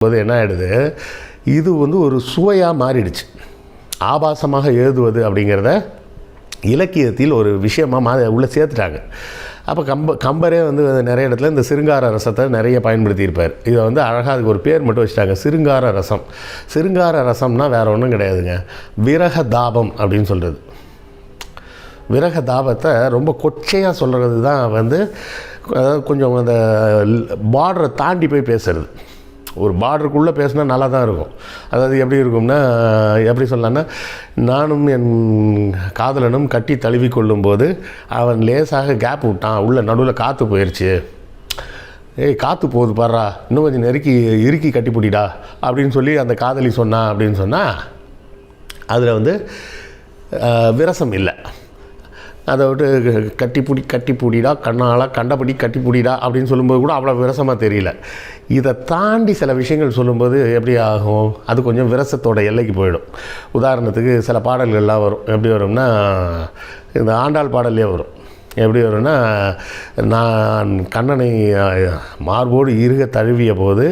போது என்ன ஆகிடுது, இது ஒரு சுவையாக மாறிடுச்சு. ஆபாசமாக எழுதுவது அப்படிங்கிறத இலக்கியத்தில் ஒரு விஷயமாக உள்ளே சேர்த்துட்டாங்க. அப்போ கம்பரே நிறைய இடத்துல இந்த சிருங்கார ரசத்தை நிறைய பயன்படுத்தியிருப்பார். இதை அழகாக அதுக்கு ஒரு பேர் மட்டும் வச்சுட்டாங்க, சிருங்கார ரசம். சிருங்கார ரசம்னா வேறு ஒன்றும் கிடையாதுங்க, விரக தாபம் அப்படின்னு சொல்கிறது. விரக தாபத்தை ரொம்ப கொச்சையாக சொல்கிறது தான் அதாவது கொஞ்சம் அந்த பார்டரை தாண்டி போய் பேசுறது. ஒரு பார்டருக்குள்ளே பேசினா நல்லா தான் இருக்கும். அதாவது எப்படி இருக்கும்னா, எப்படி சொல்லலான்னா, நானும் என் காதலனும் கட்டி தழுவி கொள்ளும்போது அவன் லேசாக கேப் விட்டான், உள்ள நடுவில் காற்று போயிடுச்சு, ஏய் காற்று போகுது பாடுறா, இன்னும் கொஞ்சம் இறுக்கி கட்டி பிடிடா அப்படின்னு சொல்லி அந்த காதலி சொன்னா அப்படின்னு சொன்னால் அதில் விரசம் இல்லை. அதை கட்டி பூடிடா கண்ணால் கண்டபடி கட்டி பூடிடா அப்படின்னு சொல்லும்போது கூட அவ்வளோ விரசமாக தெரியல. இதை தாண்டி சில விஷயங்கள் சொல்லும்போது எப்படி ஆகும், அது கொஞ்சம் விரசத்தோட எல்லைக்கு போயிடும். உதாரணத்துக்கு சில பாடல்கள்லாம் வரும், எப்படி வரும்னா இந்த ஆண்டாள் பாடல்லே வரும். எப்படி வரும்னா, நான் கண்ணனை மார்போடு இறுக தழுவிய போது